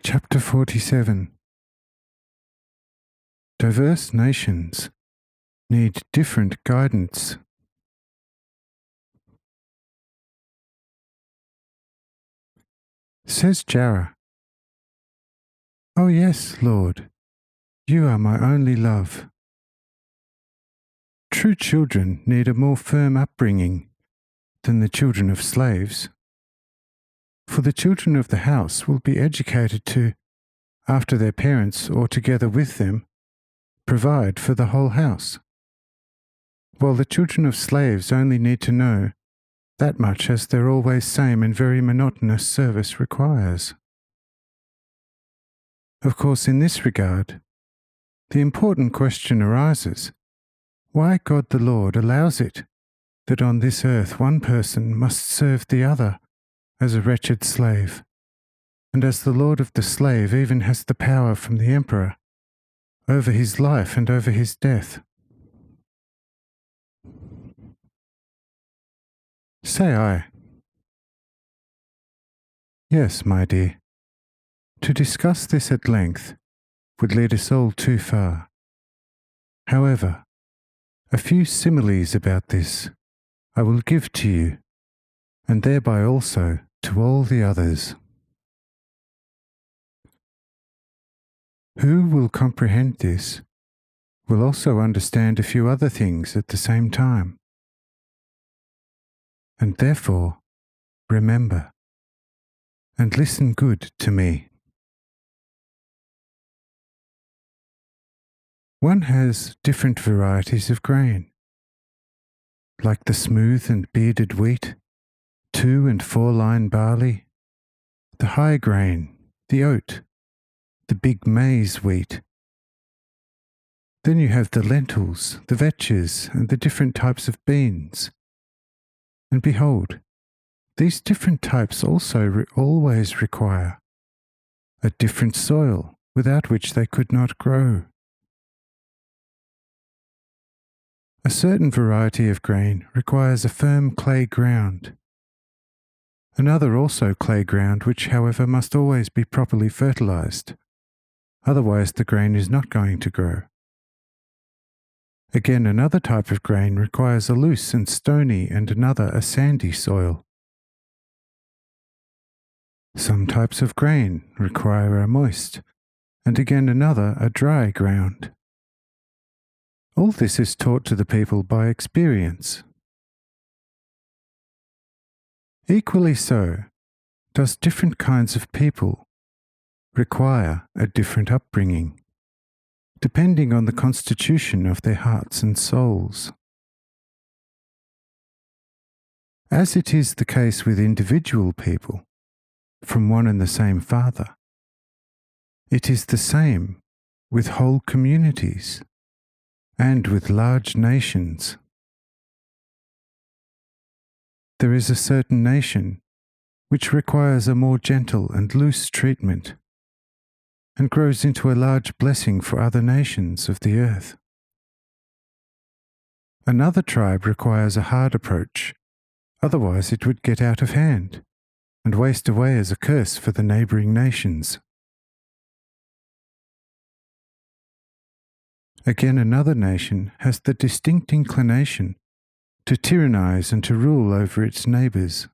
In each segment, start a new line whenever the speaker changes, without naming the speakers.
Chapter 47. Diverse nations need different guidance. Says Jara, "Oh yes, Lord, you are my only love." True children need a more firm upbringing than the children of slaves, for the children of the house will be educated to, after their parents or together with them, provide for the whole house, while the children of slaves only need to know that much as their always same and very monotonous service requires. Of course, in this regard, the important question arises, why God the Lord allows it that on this earth one person must serve the other as a wretched slave, and as the lord of the slave even has the power from the emperor over his life and over his death. Say I. Yes, my dear. To discuss this at length would lead us all too far. However, a few similes about this I will give to you, and thereby also to all the others. Who will comprehend this will also understand a few other things at the same time. And therefore, remember, and listen good to me. One has different varieties of grain, like the smooth and bearded wheat, 2- and 4-line barley, the high grain, the oat, the big maize wheat. Then you have the lentils, the vetches, and the different types of beans. And behold, these different types also always require a different soil without which they could not grow. A certain variety of grain requires a firm clay ground. Another also clay ground, which, however, must always be properly fertilized. Otherwise the grain is not going to grow. Again, another type of grain requires a loose and stony, and another a sandy soil. Some types of grain require a moist, and again another a dry ground. All this is taught to the people by experience. Equally so, does different kinds of people require a different upbringing, depending on the constitution of their hearts and souls. As it is the case with individual people from one and the same father, it is the same with whole communities and with large nations. There is a certain nation which requires a more gentle and loose treatment, and grows into a large blessing for other nations of the earth. Another tribe requires a hard approach, otherwise it would get out of hand and waste away as a curse for the neighbouring nations. Again, another nation has the distinct inclination to tyrannize and to rule over its neighbours.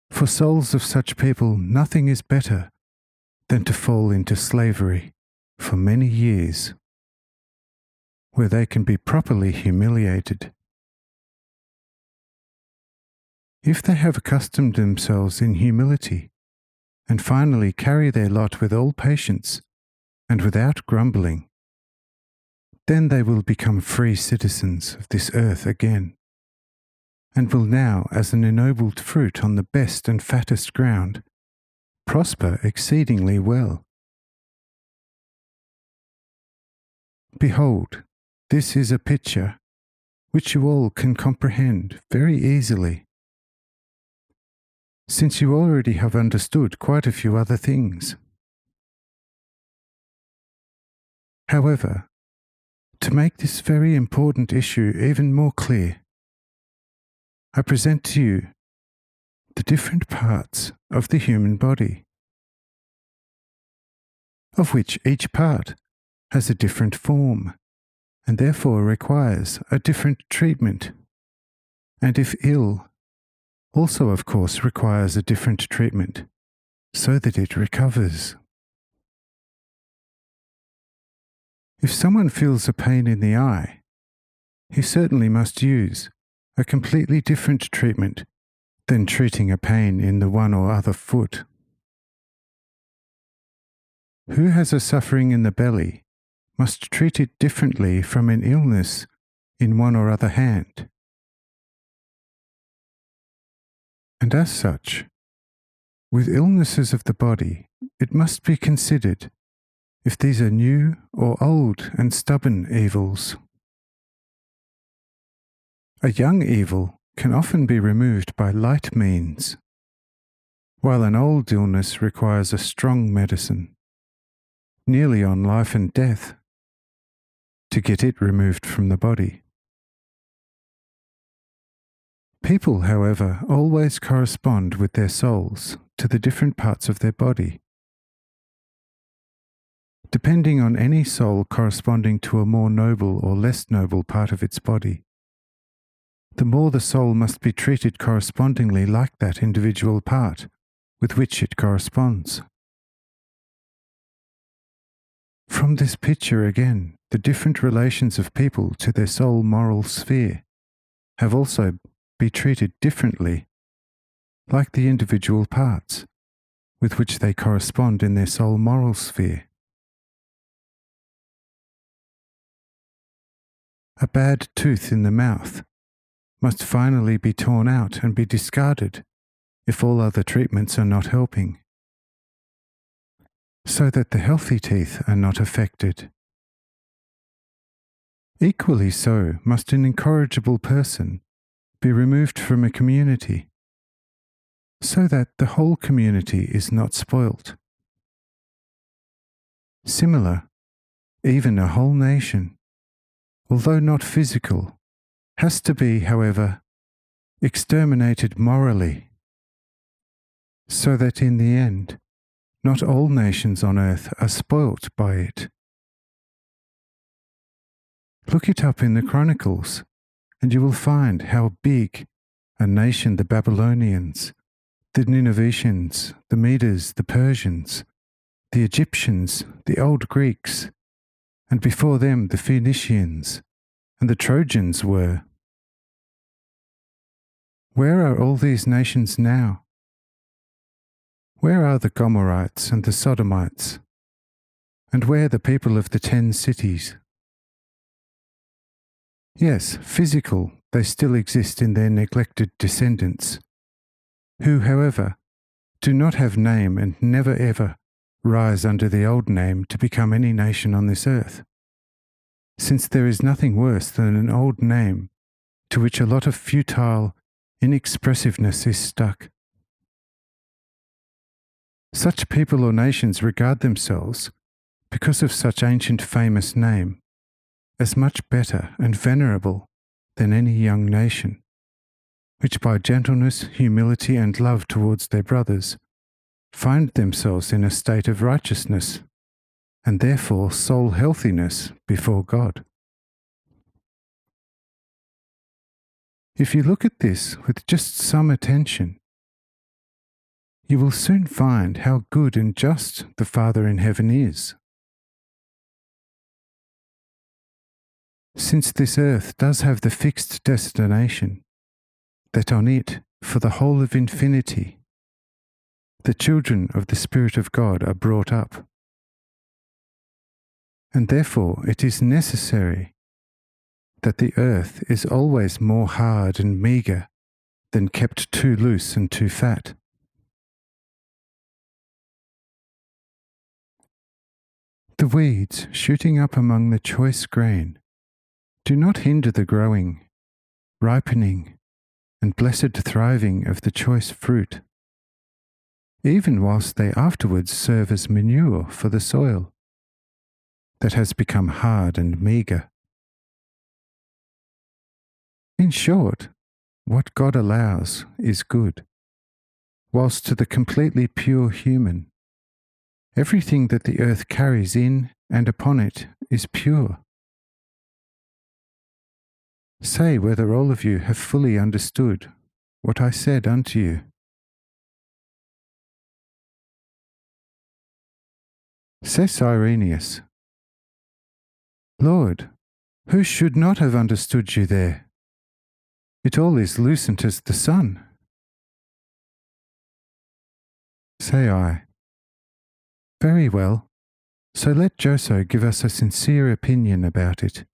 For souls of such people, nothing is better than to fall into slavery for many years, where they can be properly humiliated. If they have accustomed themselves in humility, and finally carry their lot with all patience and without grumbling, then they will become free citizens of this earth again, and will now, as an ennobled fruit on the best and fattest ground, prosper exceedingly well. Behold, this is a picture which you all can comprehend very easily, since you already have understood quite a few other things. However, to make this very important issue even more clear, I present to you the different parts of the human body, of which each part has a different form, and therefore requires a different treatment, and if ill, also of course requires a different treatment, so that it recovers. If someone feels a pain in the eye, he certainly must use a completely different treatment than treating a pain in the one or other foot. Who has a suffering in the belly must treat it differently from an illness in one or other hand. And as such, with illnesses of the body, it must be considered if these are new or old and stubborn evils. A young evil can often be removed by light means, while an old illness requires a strong medicine, nearly on life and death, to get it removed from the body. People, however, always correspond with their souls to the different parts of their body. Depending on any soul corresponding to a more noble or less noble part of its body, the more the soul must be treated correspondingly like that individual part with which it corresponds. From this picture again, the different relations of people to their soul moral sphere have also be treated differently, like the individual parts with which they correspond in their soul moral sphere. A bad tooth in the mouth must finally be torn out and be discarded if all other treatments are not helping, so that the healthy teeth are not affected. Equally so must an incorrigible person be removed from a community, so that the whole community is not spoilt. Similar, even a whole nation, although not physical, has to be, however, exterminated morally, so that in the end, not all nations on earth are spoilt by it. Look it up in the Chronicles, and you will find how big a nation the Babylonians, the Ninevesians, the Medes, the Persians, the Egyptians, the old Greeks, and before them the Phoenicians and the Trojans were. Where are all these nations now? Where are the Gomorrites and the Sodomites? And where the people of the 10 cities? Yes, physical, they still exist in their neglected descendants, who, however, do not have name and never ever rise under the old name to become any nation on this earth, since there is nothing worse than an old name to which a lot of futile inexpressiveness is stuck. Such people or nations regard themselves, because of such ancient famous name, as much better and venerable than any young nation, which by gentleness, humility, and love towards their brothers find themselves in a state of righteousness, and therefore soul healthiness before God. If you look at this with just some attention, you will soon find how good and just the Father in heaven is. Since this earth does have the fixed destination, that on it, for the whole of infinity, the children of the Spirit of God are brought up. And therefore it is necessary that the earth is always more hard and meagre than kept too loose and too fat. The weeds shooting up among the choice grain do not hinder the growing, ripening, and blessed thriving of the choice fruit, even whilst they afterwards serve as manure for the soil that has become hard and meagre. In short, what God allows is good, whilst to the completely pure human, Everything that the earth carries in and upon it is pure. Say whether all of you have fully understood what I said unto you. Says Irenaeus, Lord, who should not have understood you there? It all is lucent as the sun. Say I, very well, so let Joso give us a sincere opinion about it.